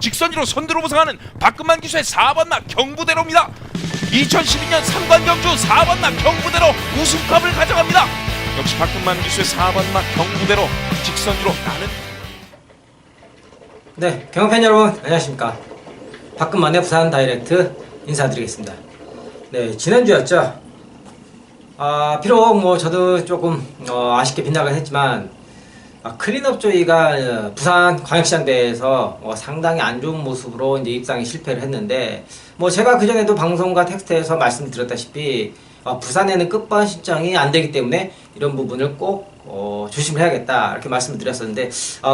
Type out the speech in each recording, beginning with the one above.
직선으로 선두로 부상하는 박근만 기수의 4번마 경부대로입니다. 2012년 3관 경주 4번마 경부대로 우승컵을 가져갑니다. 역시 박근만 기수의 4번마 경부대로 직선으로 나는. 네, 경험팬 여러분 안녕하십니까. 박근만의 부산 다이렉트 인사드리겠습니다. 네, 지난주였죠. 비록 뭐 저도 조금 아쉽게 빗나가긴 했지만 클린업 조이가 부산 광역시장대에서 상당히 안 좋은 모습으로 이제 입상에 실패를 했는데, 뭐 제가 그전에도 방송과 텍스트에서 말씀드렸다시피 부산에는 끝반 신청이 안 되기 때문에 이런 부분을 꼭 조심을 해야겠다 이렇게 말씀을 드렸었는데,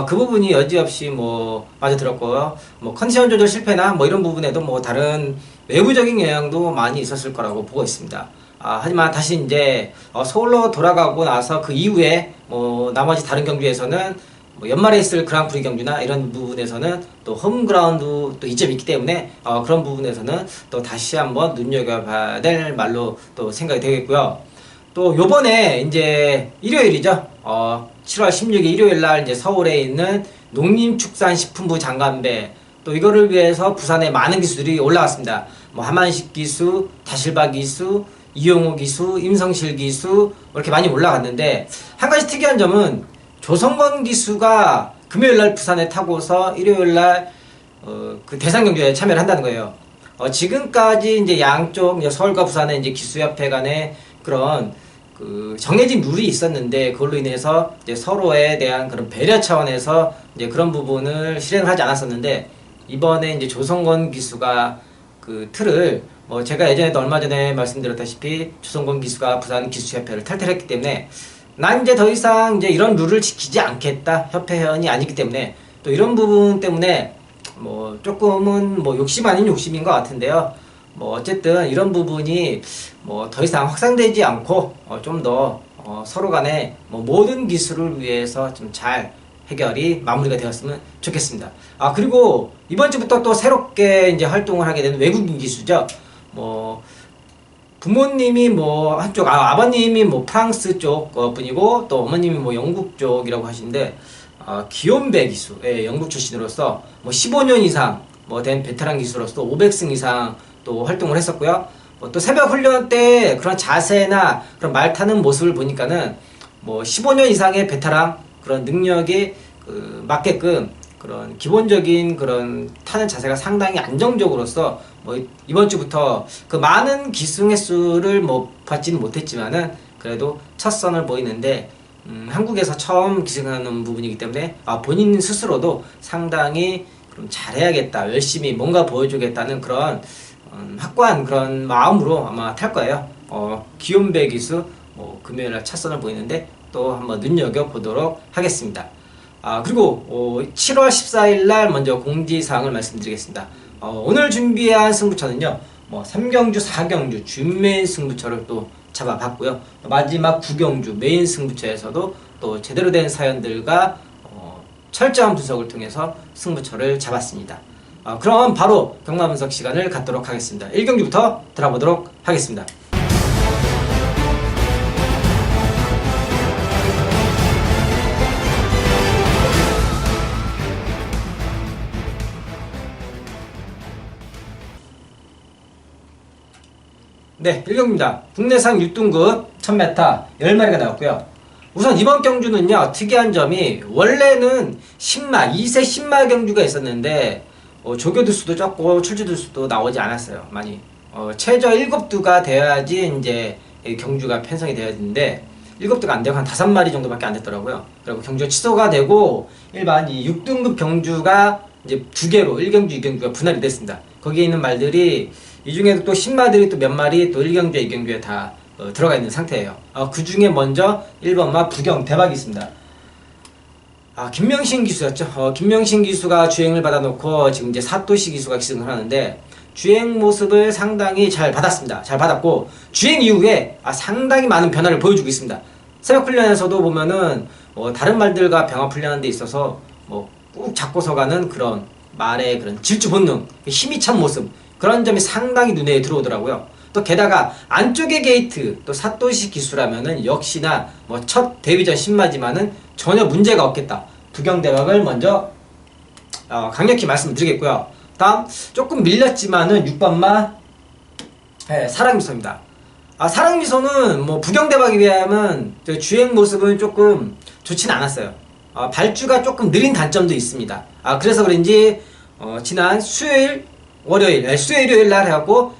그 부분이 여지없이 뭐 맞아들었고요. 뭐 컨디션 조절 실패나 뭐 이런 부분에도 뭐 다른 외부적인 영향도 많이 있었을 거라고 보고 있습니다. 하지만 다시 이제 서울로 돌아가고 나서 그 이후에 뭐 나머지 다른 경주에서는 뭐 연말에 있을 그랑프리 경주나 이런 부분에서는 또 홈그라운드 또 이점이 있기 때문에 그런 부분에서는 또 다시 한번 눈여겨봐야 될 말로 또 생각이 되겠고요. 또 요번에 이제 일요일이죠. 7월 16일 일요일 날 이제 서울에 있는 농림축산식품부 장관배, 또 이거를 위해서 부산에 많은 기수들이 올라왔습니다. 뭐 하만식 기수, 다실바 기수, 이용호 기수, 임성실 기수 이렇게 많이 올라갔는데, 한 가지 특이한 점은 조성권 기수가 금요일날 부산에 타고서 일요일날 그 대상 경주에 참여를 한다는 거예요. 지금까지 이제 양쪽 이제 서울과 부산의 이제 기수협회 간에 그런 그 정해진 룰이 있었는데, 그걸로 인해서 이제 서로에 대한 그런 배려 차원에서 이제 그런 부분을 실행을 하지 않았었는데, 이번에 이제 조성권 기수가 그 틀을 뭐 제가 예전에도 얼마 전에 말씀드렸다시피 조성권 기수가 부산 기수협회를 탈퇴했기 때문에 난 이제 더 이상 이제 이런 룰을 지키지 않겠다, 협회 회원이 아니기 때문에, 또 이런 부분 때문에 뭐 조금은 뭐 욕심 아닌 욕심인 것 같은데요. 뭐 어쨌든 이런 부분이 뭐 더 이상 확산되지 않고 좀 더 서로 간에 뭐 모든 기수를 위해서 좀 잘 해결이 마무리가 되었으면 좋겠습니다. 그리고 이번 주부터 또 새롭게 이제 활동을 하게 되는 외국인 기수죠. 뭐 부모님이 뭐 한쪽, 아버님이 뭐 프랑스 쪽 분이고 또 어머님이 뭐 영국 쪽이라고 하시는데, 기욤배 기수, 예, 영국 출신으로서 뭐 15년 이상 뭐 된 베테랑 기수로서 500승 이상 또 활동을 했었고요. 또 새벽 훈련 때 그런 자세나 그런 말 타는 모습을 보니까는 뭐 15년 이상의 베테랑 그런 능력이 맞게끔 그런 기본적인 그런 타는 자세가 상당히 안정적으로서 뭐 이번 주부터 그 많은 기승 횟수를 뭐 받지는 못했지만은 그래도 첫 선을 보이는데, 한국에서 처음 기승하는 부분이기 때문에 본인 스스로도 상당히 그럼 잘해야겠다, 열심히 뭔가 보여주겠다는 그런 확고한 그런 마음으로 아마 탈 거예요. 기욤배 기수 뭐 금요일날 첫 선을 보이는데 또 한번 눈여겨보도록 하겠습니다. 그리고 7월 14일 날 먼저 공지사항을 말씀드리겠습니다. 오늘 준비한 승부처는요, 뭐 3경주, 4경주 준메인 승부처를 또 잡아봤고요. 마지막 9경주 메인 승부처에서도 또 제대로 된 사연들과 철저한 분석을 통해서 승부처를 잡았습니다. 그럼 바로 경마 분석 시간을 갖도록 하겠습니다. 1경주부터 들어보도록 하겠습니다. 네, 1경주입니다. 국내상 6등급 1000m 10마리가 나왔고요. 우선 이번 경주는요, 특이한 점이 원래는 10마, 2세 10마 경주가 있었는데 조교들 수도 적고 출주들 수도 나오지 않았어요. 많이 최저 7두가 되어야지 이제 경주가 편성이 되어야 되는데 7두가 안 되고 한 5마리 정도밖에 안 됐더라고요. 그리고 경주가 취소가 되고 일반 이 6등급 경주가 이제 2개로 1경주, 2경주가 분할이 됐습니다. 거기에 있는 말들이 이 중에도 또 10마들이 또 몇 마리 또 1경주에 2경주에 다 들어가 있는 상태예요. 그 중에 먼저 1번마 부경 대박이 있습니다. 김명신 기수였죠. 김명신 기수가 주행을 받아놓고 지금 이제 사토시 기수가 기승을 하는데, 주행 모습을 상당히 잘 받았습니다. 잘 받았고 주행 이후에 상당히 많은 변화를 보여주고 있습니다. 새벽 훈련에서도 보면은 다른 말들과 병합 훈련하는 데 있어서 뭐 꾹 잡고서 가는 그런 말의 그런 질주 본능, 힘이 찬 모습, 그런 점이 상당히 눈에 들어오더라고요. 또 게다가 안쪽의 게이트, 또 사토시 기수라면은 역시나 뭐 첫 데뷔전 신마지만은 전혀 문제가 없겠다. 부경대박을 먼저 강력히 말씀드리겠고요. 다음 조금 밀렸지만은 6번마 사랑미소입니다. 사랑미소는 뭐 부경대박에 비하면 주행 모습은 조금 좋지는 않았어요. 발주가 조금 느린 단점도 있습니다. 그래서 그런지 지난 수요일, 월요일, 수요일, 일요일 날 해갖고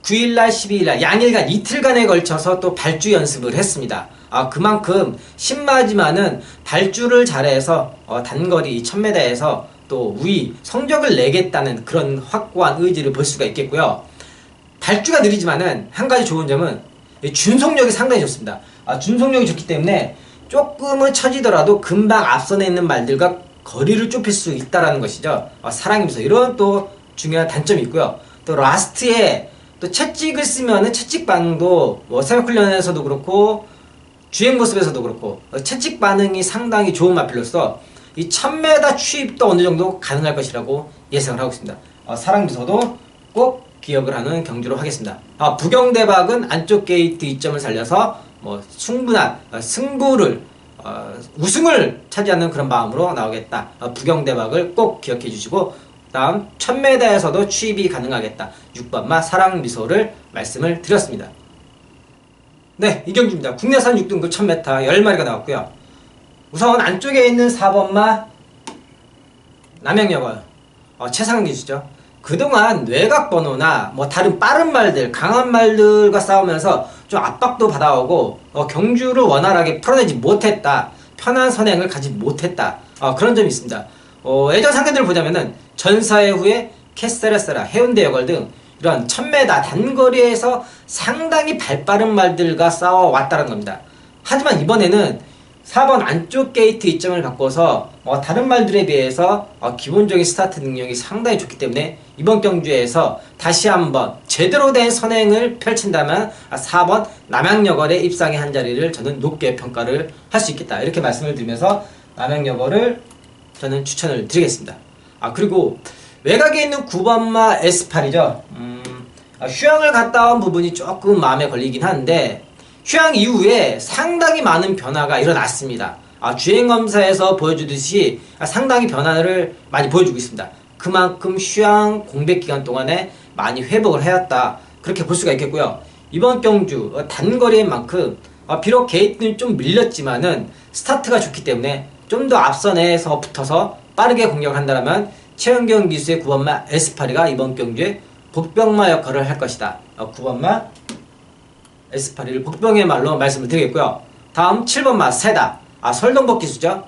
9일날, 12일날 양일간 이틀간에 걸쳐서 또 발주 연습을 했습니다. 그만큼 신마지만은 발주를 잘해서 단거리 1000m에서 또 우위 성적을 내겠다는 그런 확고한 의지를 볼 수가 있겠고요. 발주가 느리지만은 한 가지 좋은 점은 준속력이 상당히 좋습니다. 준속력이 좋기 때문에 조금은 처지더라도 금방 앞선에 있는 말들과 거리를 좁힐 수 있다라는 것이죠. 사랑이면서 이런 또 중요한 단점이 있고요. 또 라스트에 또 채찍을 쓰면은 채찍 반응도 뭐 새벽 훈련에서도 그렇고 주행 모습에서도 그렇고 채찍 반응이 상당히 좋은 마필로서 이 1000m 추입도 어느 정도 가능할 것이라고 예상을 하고 있습니다. 사랑비서도 꼭 기억을 하는 경주로 하겠습니다. 부경대박은 안쪽 게이트 2점을 살려서 뭐 충분한 승부를 우승을 차지하는 그런 마음으로 나오겠다. 부경대박을 꼭 기억해 주시고 다음 1000m에서도 추입이 가능하겠다. 6번마 사랑미소를 말씀을 드렸습니다. 네, 이 경주입니다. 국내산 6등급 1000m 10마리가 나왔고요. 우선 안쪽에 있는 4번마 남양여고 최상현 기수죠. 그동안 외곽 번호나 뭐 다른 빠른 말들, 강한 말들과 싸우면서 좀 압박도 받아오고 경주를 원활하게 풀어내지 못했다. 편한 선행을 가지 못했다. 그런 점이 있습니다. 예전 상대들을 보자면은 전사회 후에 캐세라세라, 해운대 여걸 등 이런 1000m 단거리에서 상당히 발빠른 말들과 싸워왔다는 겁니다. 하지만 이번에는 4번 안쪽 게이트 2점을 바꿔서 다른 말들에 비해서 기본적인 스타트 능력이 상당히 좋기 때문에 이번 경주에서 다시 한번 제대로 된 선행을 펼친다면 4번 남양여걸의 입상의 한 자리를 저는 높게 평가를 할 수 있겠다. 이렇게 말씀을 드리면서 남양여걸을 저는 추천을 드리겠습니다. 그리고 외곽에 있는 9번마 S8이죠. 휴양을 갔다 온 부분이 조금 마음에 걸리긴 하는데 휴양 이후에 상당히 많은 변화가 일어났습니다. 주행검사에서 보여주듯이 상당히 변화를 많이 보여주고 있습니다. 그만큼 휴양 공백기간 동안에 많이 회복을 해왔다. 그렇게 볼 수가 있겠고요. 이번 경주 단거리인 만큼 비록 게이트는 좀 밀렸지만은 스타트가 좋기 때문에 좀 더 앞선에서 붙어서 빠르게 공격한다면 최은경 기수의 9번마 S8이가 이번 경주에 복병마 역할을 할 것이다. 9번마 S8을 복병의 말로 말씀을 드리겠고요. 다음 7번마 세다. 설동복 기수죠.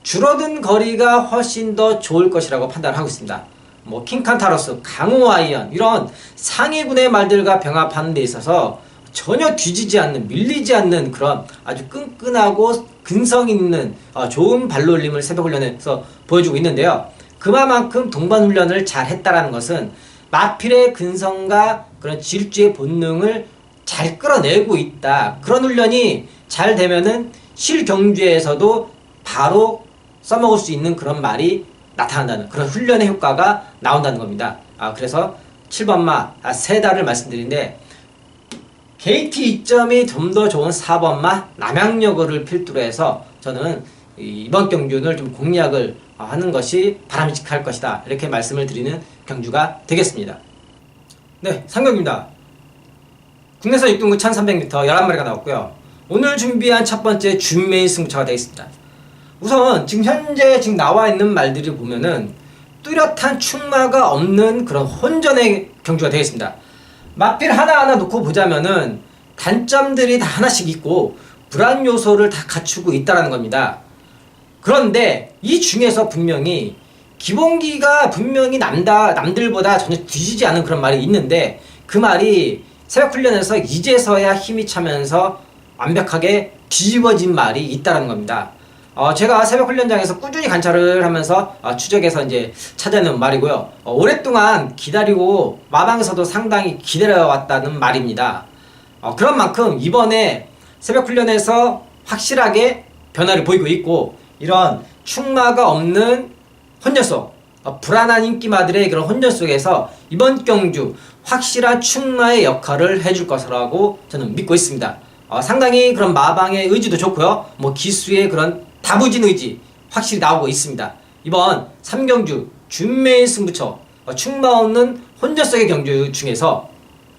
줄어든 거리가 훨씬 더 좋을 것이라고 판단하고 있습니다. 뭐 킹칸타로스, 강호아이언 이런 상위군의 말들과 병합하는 데 있어서 전혀 뒤지지 않는, 밀리지 않는 그런 아주 끈끈하고 근성 있는 좋은 발놀림을 새벽훈련에서 보여주고 있는데요. 그만큼 동반훈련을 잘 했다라는 것은 마필의 근성과 그런 질주의 본능을 잘 끌어내고 있다. 그런 훈련이 잘 되면은 실경주에서도 바로 써먹을 수 있는 그런 말이 나타난다는 그런 훈련의 효과가 나온다는 겁니다. 그래서 7번마 세다를 말씀드리는데 게이트 2점이 좀 더 좋은 4번마 남양여고를 필두로 해서 저는 이번 경주를 좀 공략을 하는 것이 바람직할 것이다. 이렇게 말씀을 드리는 경주가 되겠습니다. 네, 상경입니다. 국내선 6등급 1300m 11마리가 나왔고요. 오늘 준비한 첫 번째 준메인 승부차가 되겠습니다. 우선 지금 현재 나와 있는 말들을 보면은 뚜렷한 충마가 없는 그런 혼전의 경주가 되겠습니다. 마필 하나하나 놓고 보자면은 단점들이 다 하나씩 있고 불안 요소를 다 갖추고 있다는 겁니다. 그런데 이 중에서 분명히 기본기가 분명히 남들보다 전혀 뒤지지 않은 그런 말이 있는데 그 말이 새벽훈련에서 이제서야 힘이 차면서 완벽하게 뒤집어진 말이 있다는 겁니다. 제가 새벽훈련장에서 꾸준히 관찰을 하면서 추적해서 이제 찾아낸 말이고요. 오랫동안 기다리고 마방에서도 상당히 기다려왔다는 말입니다. 그런 만큼 이번에 새벽훈련에서 확실하게 변화를 보이고 있고 이런 충마가 없는 혼전 속 불안한 인기마들의 그런 혼전 속에서 이번 경주 확실한 충마의 역할을 해줄 것이라고 저는 믿고 있습니다. 상당히 그런 마방의 의지도 좋고요. 뭐 기수의 그런 다부진 의지 확실히 나오고 있습니다. 이번 3경주 준메인 승부처, 충마 없는 혼전성의 경주 중에서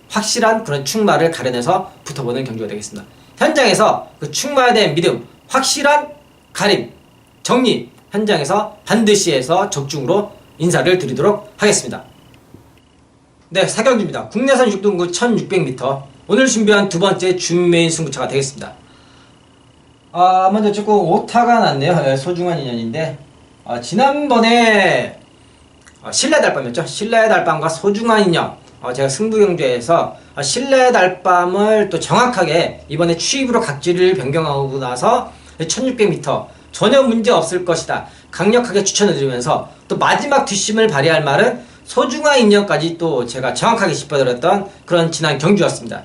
확실한 그런 충마를 가려내서 붙어보는 경주가 되겠습니다. 현장에서 그 충마에 대한 믿음, 확실한 가림, 정리, 현장에서 반드시 해서 적중으로 인사를 드리도록 하겠습니다. 네, 4경주입니다. 국내산 6등급 1600m. 오늘 준비한 두 번째 준메인 승부처가 되겠습니다. 먼저 조금 오타가 났네요. 네, 소중한 인연인데, 지난번에 신라의 달밤이었죠. 신라의 달밤과 소중한 인연. 제가 승부경주에서 신라의 달밤을 또 정확하게 이번에 추입으로 각지를 변경하고 나서 1600m 전혀 문제 없을 것이다. 강력하게 추천을 드리면서 또 마지막 뒷심을 발휘할 말은 소중한 인연까지 또 제가 정확하게 짚어드렸던 그런 지난 경주였습니다.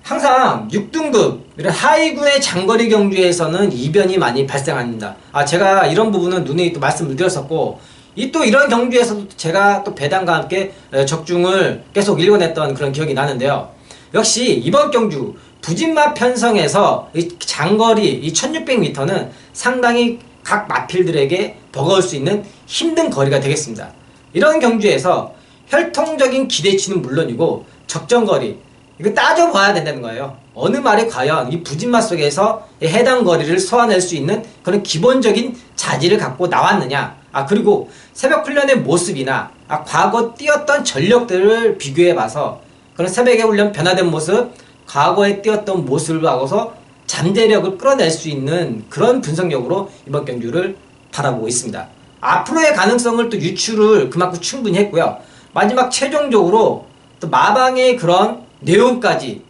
항상 6등급 이런 하위군의 장거리 경주에서는 이변이 많이 발생합니다. 제가 이런 부분은 누누이 또 말씀을 드렸었고, 또 이런 경주에서도 제가 또 배당과 함께 적중을 계속 읽어냈던 그런 기억이 나는데요. 역시 이번 경주 부진마 편성에서 이 장거리 이 1600m는 상당히 각 마필들에게 버거울 수 있는 힘든 거리가 되겠습니다. 이런 경주에서 혈통적인 기대치는 물론이고 적정거리, 이거 따져봐야 된다는 거예요. 어느 말이 과연 이 부진마 속에서 해당 거리를 소화낼 수 있는 그런 기본적인 자질을 갖고 나왔느냐. 그리고 새벽 훈련의 모습이나 과거 뛰었던 전력들을 비교해봐서 그런 새벽의 훈련 변화된 모습, 과거에 뛰었던 모습을 하고서 잠재력을 끌어낼 수 있는 그런 분석력으로 이번 경주를 바라보고 있습니다. 앞으로의 가능성을 또 유추를 그만큼 충분히 했고요. 마지막 최종적으로 또 마방의 그런 내용까지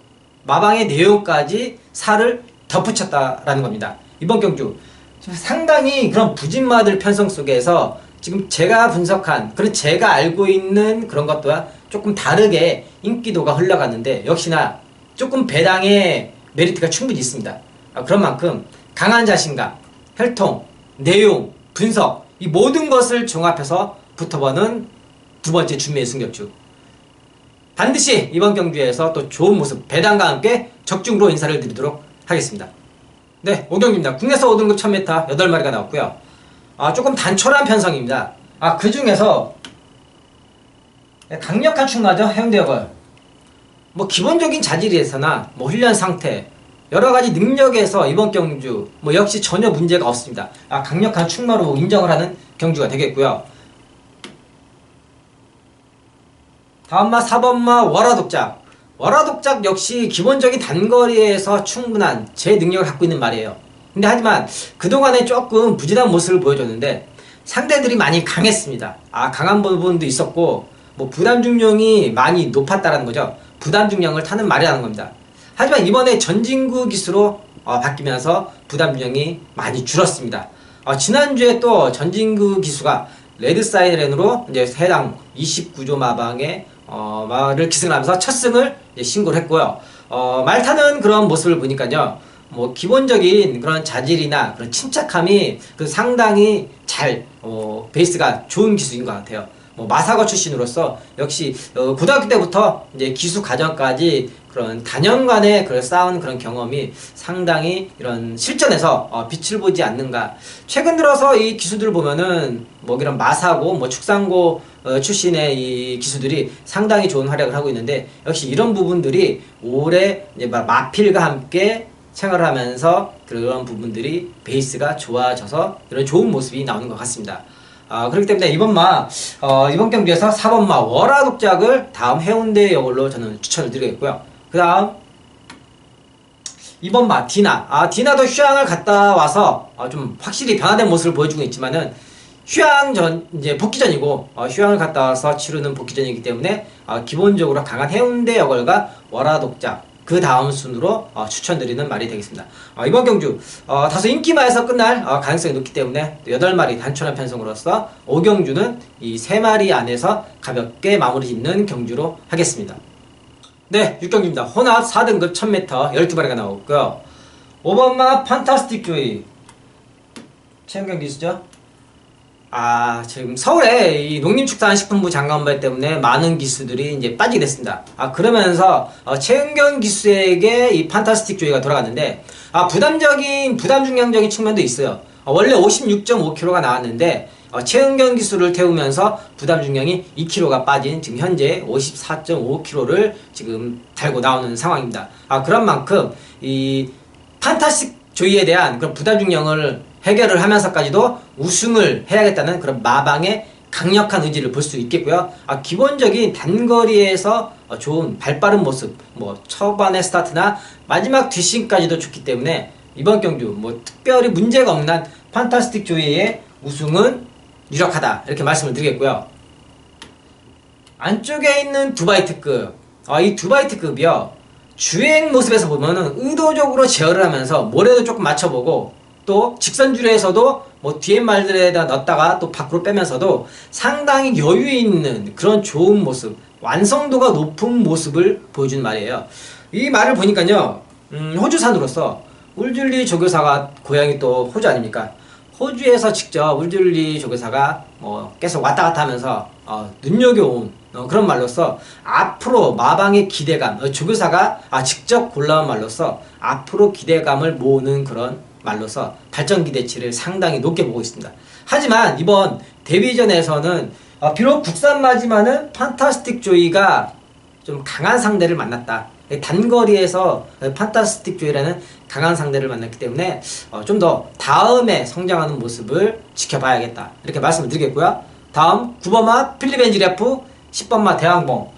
살을 덧붙였다라는 겁니다. 이번 경주 상당히 그런 부진마들 편성 속에서 지금 제가 분석한 그런 제가 알고 있는 그런 것과 조금 다르게 인기도가 흘러갔는데, 역시나 조금 배당의 메리트가 충분히 있습니다. 그런 만큼 강한 자신감, 혈통, 내용, 분석, 이 모든 것을 종합해서 붙어보는 두 번째 준비의 승격주. 반드시 이번 경주에서 또 좋은 모습, 배당과 함께 적중으로 인사를 드리도록 하겠습니다. 네, 5경주입니다. 국내에서 5등급 1000m 8마리가 나왔고요. 조금 단촐한 편성입니다. 그 중에서 강력한 충마죠. 해운대역을 기본적인 자질에서나 훈련 상태, 여러가지 능력에서 이번 경주 역시 전혀 문제가 없습니다. 강력한 충마로 인정을 하는 경주가 되겠고요. 다음마 4번마 월화독작. 월화독작 역시 기본적인 단거리에서 충분한 제 능력을 갖고 있는 말이에요. 근데 하지만 그동안에 조금 부진한 모습을 보여줬는데 상대들이 많이 강했습니다. 강한 부분도 있었고 부담 중량이 많이 높았다라는 거죠. 부담 중량을 타는 말이라는 겁니다. 하지만 이번에 전진구 기수로 바뀌면서 부담 중량이 많이 줄었습니다. 지난주에 또 전진구 기수가 레드 사이렌으로 이제 해당 29조 마방에 말을 기승을 하면서 첫 승을 신고를 했고요. 말 타는 그런 모습을 보니까요. 기본적인 그런 자질이나 그런 침착함이 상당히 잘 베이스가 좋은 기수인 것 같아요. 마사거 출신으로서 역시 고등학교 때부터 이제 기수 과정까지 그런 단연간의 쌓은 그런 경험이 상당히 이런 실전에서 빛을 보지 않는가. 최근 들어서 이 기수들을 보면은 이런 마사고 축산고 출신의 이 기수들이 상당히 좋은 활약을 하고 있는데, 역시 이런 부분들이 올해 이제 마필과 함께 생활을 하면서 그런 부분들이 베이스가 좋아져서 이런 좋은 모습이 나오는 것 같습니다. 그렇기 때문에 이번 경기에서 4번마 월화독작을 다음 해운대역으로 저는 추천을 드리겠고요. 그 다음 2번마 디나. 디나도 휴양을 갔다 와서 좀 확실히 변화된 모습을 보여주고 있지만은 휴양 전, 이제 복귀전이고, 휴양을 갔다 와서 치르는 복귀전이기 때문에 기본적으로 강한 해운대역을과 월화독작, 그 다음 순으로 추천드리는 말이 되겠습니다. 이번 경주 다소 인기마에서 끝날 가능성이 높기 때문에 8마리 단촐한 편성으로서 5경주는 이 3마리 안에서 가볍게 마무리 짓는 경주로 하겠습니다. 네, 6경주입니다. 혼합 4등급 1000m 12마리가 나오고요. 5번마 판타스틱 조이 체험경 기수죠. 지금 서울에 이 농림축산식품부 장관발 때문에 많은 기수들이 이제 빠지게 됐습니다. 그러면서 최은경 기수에게 이 판타스틱 조이가 돌아갔는데 부담 중량적인 측면도 있어요. 원래 56.5kg가 나왔는데 최은경 기수를 태우면서 부담 중량이 2kg가 빠진 지금 현재 54.5kg를 지금 달고 나오는 상황입니다. 그런 만큼 이 판타스틱 조이에 대한 그런 부담 중량을 해결을 하면서까지도 우승을 해야겠다는 그런 마방의 강력한 의지를 볼 수 있겠고요. 기본적인 단거리에서 좋은 발빠른 모습, 뭐 초반의 스타트나 마지막 뒷심까지도 좋기 때문에 이번 경주 뭐 특별히 문제가 없는 판타스틱 조이의 우승은 유력하다 이렇게 말씀을 드리겠고요. 안쪽에 있는 두바이 특급, 이 두바이 특급이요, 주행 모습에서 보면은 의도적으로 제어를 하면서 모래도 조금 맞춰보고 또 직선주례에서도 뭐 뒤에 말들에다 넣었다가 또 밖으로 빼면서도 상당히 여유 있는 그런 좋은 모습, 완성도가 높은 모습을 보여주는 말이에요. 이 말을 보니까요, 호주산으로서 울줄리 조교사가 고향이 또 호주 아닙니까? 호주에서 직접 울줄리 조교사가 뭐 계속 왔다 갔다 하면서 눈여겨온 그런 말로서 앞으로 마방의 기대감, 조교사가 직접 골라온 말로서 앞으로 기대감을 모으는 그런 말로서 발전 기대치를 상당히 높게 보고 있습니다. 하지만 이번 데뷔전에서는 비록 국산마지만은 판타스틱 조이가 좀 강한 상대를 만났다. 단거리에서 판타스틱 조이라는 강한 상대를 만났기 때문에 좀 더 다음에 성장하는 모습을 지켜봐야겠다 이렇게 말씀을 드리겠고요. 다음 9번마 필리벤지레프, 10번마 대왕봉,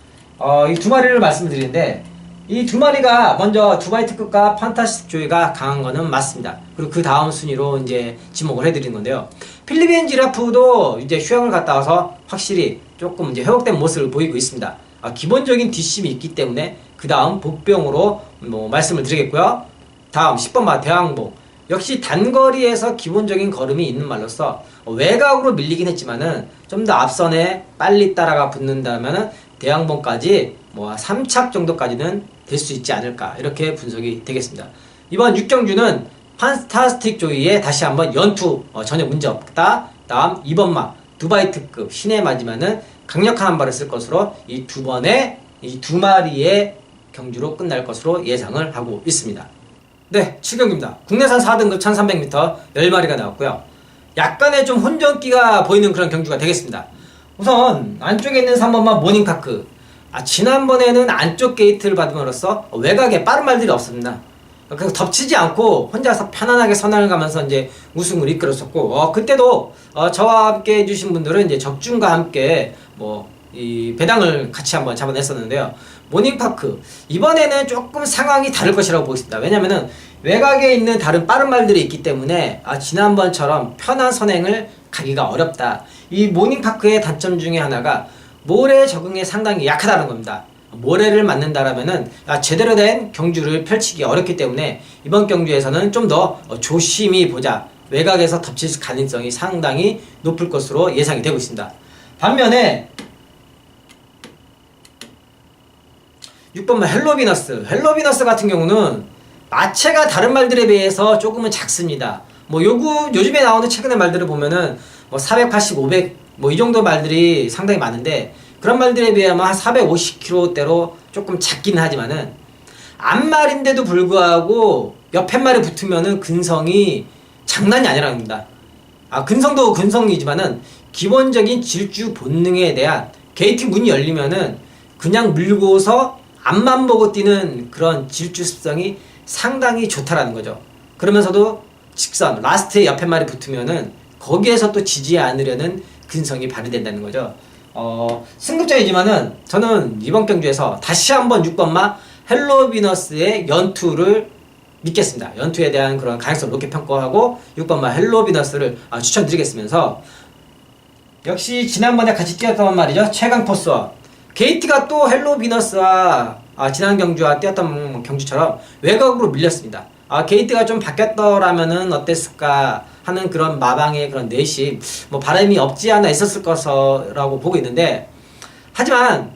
이 두 마리를 말씀을 드리는데 이 두 마리가 먼저 두바이 특급과 판타스틱 조이가 강한 거는 맞습니다. 그리고 그 다음 순위로 이제 지목을 해드리는 건데요. 필리핀 지라프도 이제 휴양을 갔다 와서 확실히 조금 이제 회복된 모습을 보이고 있습니다. 기본적인 뒷심이 있기 때문에 그 다음 복병으로 뭐 말씀을 드리겠고요. 다음 10번마 대왕봉, 역시 단거리에서 기본적인 걸음이 있는 말로서 외곽으로 밀리긴 했지만은 좀 더 앞선에 빨리 따라가 붙는다면은 대왕봉까지 뭐 3착 정도까지는 될 수 있지 않을까 이렇게 분석이 되겠습니다. 이번 6경주는 판타스틱 조이에 다시 한번 연투 전혀 문제 없다. 다음 2번마 두바이 특급 신의 마지막은 강력한 한 발을 쓸 것으로 이 두 마리의 경주로 끝날 것으로 예상을 하고 있습니다. 네, 7경기입니다. 국내산 4등급 1300m 10마리가 나왔고요. 약간의 좀 혼전기가 보이는 그런 경주가 되겠습니다. 우선 안쪽에 있는 3번마 모닝파크, 지난번에는 안쪽 게이트를 받음으로써 외곽에 빠른 말들이 없습니다. 그래서 덮치지 않고 혼자서 편안하게 선행을 가면서 이제 우승을 이끌었었고, 그때도 저와 함께 해주신 분들은 이제 적중과 함께 뭐 이 배당을 같이 한번 잡아냈었는데요. 모닝파크 이번에는 조금 상황이 다를 것이라고 보겠습니다. 왜냐면은 외곽에 있는 다른 빠른 말들이 있기 때문에 지난번처럼 편한 선행을 가기가 어렵다. 이 모닝파크의 단점 중에 하나가 모래 적응에 상당히 약하다는 겁니다. 모래를 맞는다라면은 제대로 된 경주를 펼치기 어렵기 때문에 이번 경주에서는 좀 더 조심히 보자. 외곽에서 덮칠 가능성이 상당히 높을 것으로 예상이 되고 있습니다. 반면에 6번마 헬로비너스 같은 경우는 마체가 다른 말들에 비해서 조금은 작습니다. 뭐 요즘에 나오는 최근의 말들을 보면은 뭐 480, 500 뭐 이 정도 말들이 상당히 많은데, 그런 말들에 비하면 한 450kg대로 조금 작긴 하지만은 앞말인데도 불구하고 옆에 말에 붙으면은 근성이 장난이 아니라는 겁니다. 근성도 근성이지만은 기본적인 질주 본능에 대한 게이트 문이 열리면은 그냥 물고서 앞만 보고 뛰는 그런 질주 습성이 상당히 좋다라는 거죠. 그러면서도 직선 라스트에 옆에 말이 붙으면은 거기에서 또 지지 않으려는 근성이 발휘된다는 거죠. 승급전이지만은 저는 이번 경주에서 다시 한번 6번마 헬로비너스의 연투를 믿겠습니다. 연투에 대한 그런 가능성을 높게 평가하고 6번마 헬로비너스를 추천드리겠으면서, 역시 지난번에 같이 뛰었던 말이죠. 최강 포스원 게이트가 또 헬로비너스와 지난 경주와 뛰었던 경주처럼 외곽으로 밀렸습니다. 게이트가 좀 바뀌었더라면은 어땠을까 하는 그런 마방의 그런 내심, 뭐 바람이 없지 않아 있었을 것이라고 보고 있는데, 하지만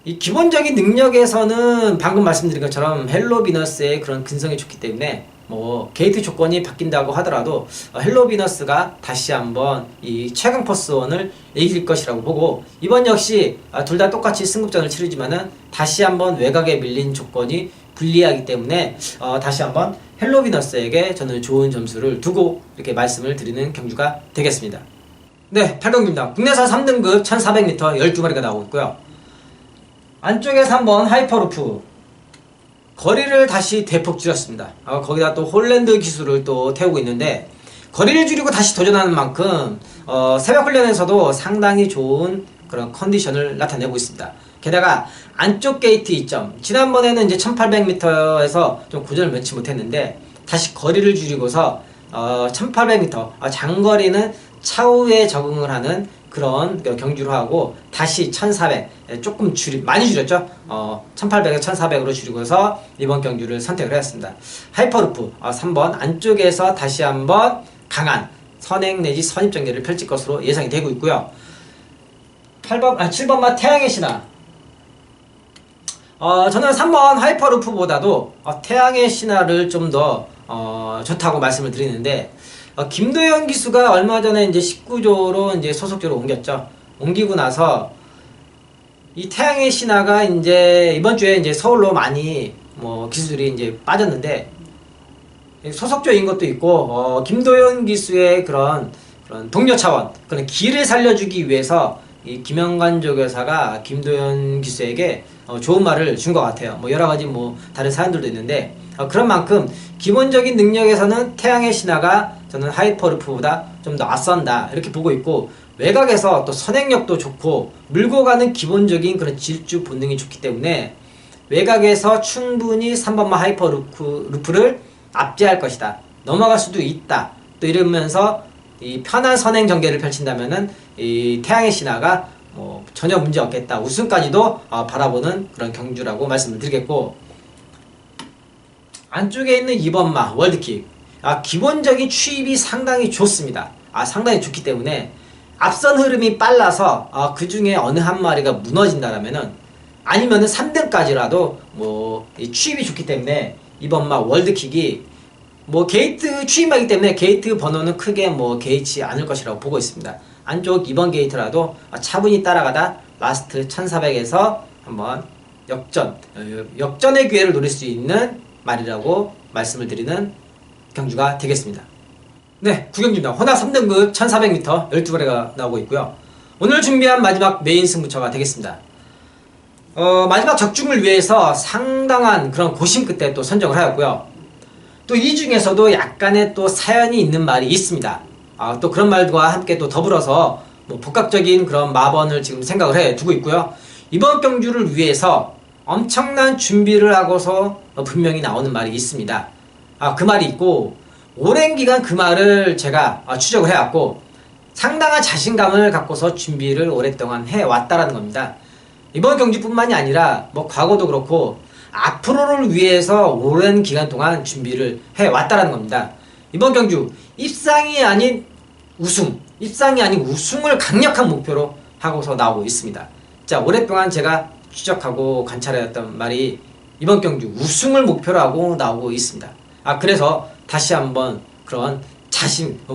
이 기본적인 능력에서는 방금 말씀드린 것처럼 헬로비너스의 그런 근성이 좋기 때문에 뭐 게이트 조건이 바뀐다고 하더라도 헬로비너스가 다시 한번 이 최강 포스원을 이길 것이라고 보고, 이번 역시 둘 다 똑같이 승급전을 치르지만은 다시 한번 외곽에 밀린 조건이 불리하기 때문에 다시 한번 헬로비너스에게 저는 좋은 점수를 두고 이렇게 말씀을 드리는 경주가 되겠습니다. 네, 8경기입니다. 국내산 3등급 1400m 12마리가 나오고 있고요. 안쪽에서 한번 하이퍼루프 거리를 다시 대폭 줄였습니다. 거기다 또 홀랜드 기술을 또 태우고 있는데 거리를 줄이고 다시 도전하는 만큼 새벽 훈련에서도 상당히 좋은 그런 컨디션을 나타내고 있습니다. 게다가 안쪽 게이트 2점 지난번에는 이제 1800m에서 좀 고전을 면치 못했는데 다시 거리를 줄이고서 1800m 장거리는 차후에 적응을 하는 그런 경주로 하고 다시 1400 조금 많이 줄였죠. 1800에서 1400으로 줄이고서 이번 경주를 선택을 했습니다. 하이퍼루프 3번 안쪽에서 다시 한번 강한 선행 내지 선입 전개를 펼칠 것으로 예상이 되고 있고요. 7번마 태양의 신화 저는 3번 하이퍼루프보다도 태양의 신화를 좀 더 좋다고 말씀을 드리는데 김도현 기수가 얼마 전에 이제 19조로 이제 소속조로 옮겼죠. 옮기고 나서 이 태양의 신화가 이제 이번 주에 이제 서울로 많이 기수들이 이제 빠졌는데 소속조인 것도 있고 김도현 기수의 그런 동료 차원 그런 기를 살려주기 위해서 이 김영관 조교사가 김도현 기수에게 좋은 말을 준 것 같아요. 여러 가지 다른 사연들도 있는데 그런 만큼 기본적인 능력에서는 태양의 신화가 저는 하이퍼루프보다 좀 더 앞선다 이렇게 보고 있고 외곽에서 또 선행력도 좋고 물고 가는 기본적인 그런 질주 본능이 좋기 때문에 외곽에서 충분히 3번마 하이퍼루프를 압제할 것이다. 넘어갈 수도 있다. 또 이러면서 이 편한 선행 전개를 펼친다면은 이 태양의 신화가 전혀 문제 없겠다. 우승까지도 바라보는 그런 경주라고 말씀을 드리겠고 안쪽에 있는 2번마 월드킥 기본적인 추입이 상당히 좋습니다. 상당히 좋기 때문에 앞선 흐름이 빨라서 그 중에 어느 한 마리가 무너진다라면은 아니면은 3등까지라도 이 추입이 좋기 때문에 2번마 월드킥이 게이트 추임하기 때문에 게이트 번호는 크게 개의치 않을 것이라고 보고 있습니다. 안쪽 2번 게이트라도 차분히 따라가다 라스트 1400에서 한번 역전의 기회를 노릴 수 있는 말이라고 말씀을 드리는 경주가 되겠습니다. 네, 9경주입니다. 호나 3등급 1400m 12마리가 나오고 있고요. 오늘 준비한 마지막 메인 승부처가 되겠습니다. 마지막 적중을 위해서 상당한 그런 고심 끝에 또 선정을 하였고요. 또 이 중에서도 약간의 또 사연이 있는 말이 있습니다. 또 그런 말과 함께 또 더불어서 복합적인 그런 마번을 지금 생각을 해 두고 있고요. 이번 경주를 위해서 엄청난 준비를 하고서 분명히 나오는 말이 있습니다. 그 말이 있고 오랜 기간 그 말을 제가 추적을 해왔고 상당한 자신감을 갖고서 준비를 오랫동안 해왔다라는 겁니다. 이번 경주뿐만이 아니라 과거도 그렇고 앞으로를 위해서 오랜 기간 동안 준비를 해왔다라는 겁니다. 이번 경주 입상이 아닌 우승을 강력한 목표로 하고서 나오고 있습니다. 자, 오랫동안 제가 추적하고 관찰해왔던 말이 이번 경주 우승을 목표로 하고 나오고 있습니다. 그래서 다시 한번 그런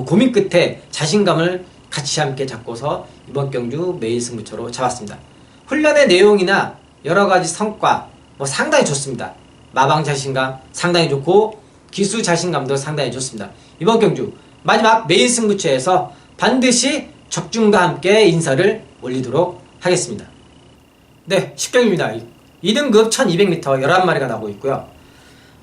고민 끝에 자신감을 같이 함께 잡고서 이번 경주 메인 승부처로 잡았습니다. 훈련의 내용이나 여러가지 성과 상당히 좋습니다. 마방 자신감 상당히 좋고 기수 자신감도 상당히 좋습니다. 이번 경주 마지막 메인 승부처에서 반드시 적중과 함께 인사를 올리도록 하겠습니다. 네, 10경입니다. 2등급 1200m 11마리가 나오고 있고요.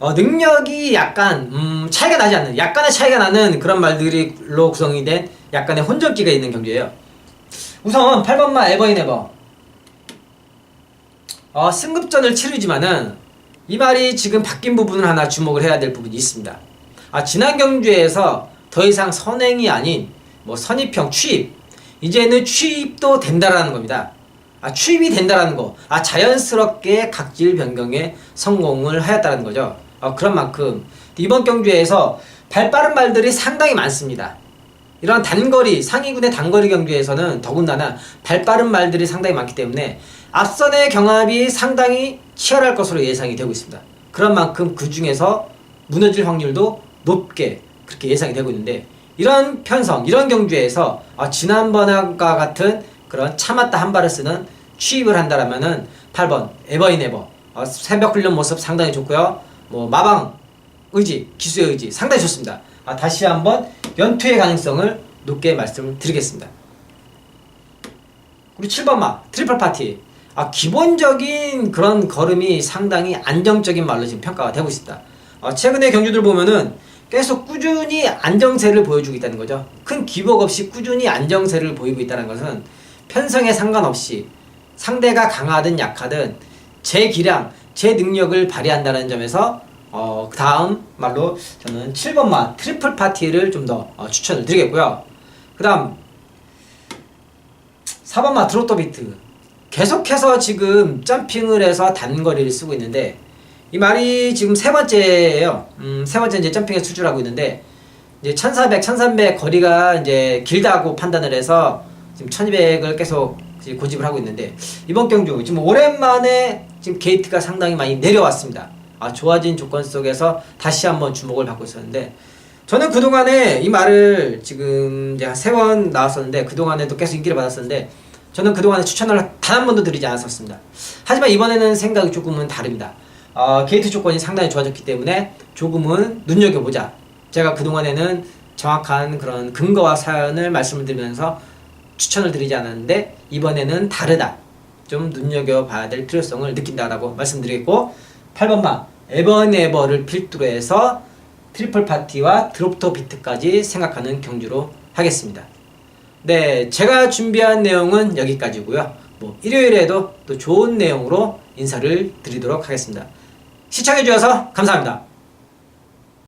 능력이 약간 차이가 나지 않는 약간의 차이가 나는 그런 말들로 구성이 된 약간의 혼전기가 있는 경주예요. 우선 8번마 에버인에버 승급전을 치르지만은 이 말이 지금 바뀐 부분을 하나 주목을 해야 될 부분이 있습니다. 지난 경주에서 더 이상 선행이 아닌 선입형 추입 이제는 추입도 된다라는 겁니다. 추입이 된다라는 거 자연스럽게 각질 변경에 성공을 하였다는 거죠. 그런 만큼 이번 경주에서 발빠른 말들이 상당히 많습니다. 이런 단거리 상위군의 단거리 경주에서는 더군다나 발빠른 말들이 상당히 많기 때문에 앞선의 경합이 상당히 치열할 것으로 예상이 되고 있습니다. 그런 만큼 그 중에서 무너질 확률도 높게 그렇게 예상이 되고 있는데 이런 편성, 이런 경주에서 지난번과 같은 그런 참았다 한 발을 쓰는 취입을 한다라면은 8번 에버인에버 새벽 훈련 모습 상당히 좋고요. 마방 의지, 기수의 의지 상당히 좋습니다. 다시 한번 연투의 가능성을 높게 말씀을 드리겠습니다. 그리고 7번마 트리플 파티. 기본적인 그런 걸음이 상당히 안정적인 말로 지금 평가가 되고 있습니다. 최근의 경주들 보면은 계속 꾸준히 안정세를 보여주고 있다는 거죠. 큰 기복 없이 꾸준히 안정세를 보이고 있다는 것은 편성에 상관없이 상대가 강하든 약하든 제 기량, 제 능력을 발휘한다는 점에서 그 다음 말로 저는 7번마 트리플 파티를 좀 더 추천을 드리겠고요. 그 다음 4번마 드롭더 비트. 계속해서 지금 점핑을 해서 단거리를 쓰고 있는데 이 말이 지금 세 번째예요. 세 번째 이제 점핑에 수주하고 있는데 이제 1400, 1300 거리가 이제 길다고 판단을 해서 지금 1200을 계속 고집을 하고 있는데 이번 경주 지금 오랜만에 지금 게이트가 상당히 많이 내려왔습니다. 좋아진 조건 속에서 다시 한번 주목을 받고 있었는데 저는 그동안에 이 말을 지금 이제 3번 나왔었는데 그동안에도 계속 인기를 받았었는데 저는 그동안에 추천을 단 한 번도 드리지 않았었습니다. 하지만 이번에는 생각이 조금은 다릅니다. 게이트 조건이 상당히 좋아졌기 때문에 조금은 눈여겨보자. 제가 그동안에는 정확한 그런 근거와 사연을 말씀을 드리면서 추천을 드리지 않았는데 이번에는 다르다. 좀 눈여겨봐야 될 필요성을 느낀다라고 말씀드리겠고 8번마 에버네버를 필두로 해서 트리플 파티와 드롭더 비트까지 생각하는 경주로 하겠습니다. 네, 제가 준비한 내용은 여기까지고요. 일요일에도 또 좋은 내용으로 인사를 드리도록 하겠습니다. 시청해주셔서 감사합니다.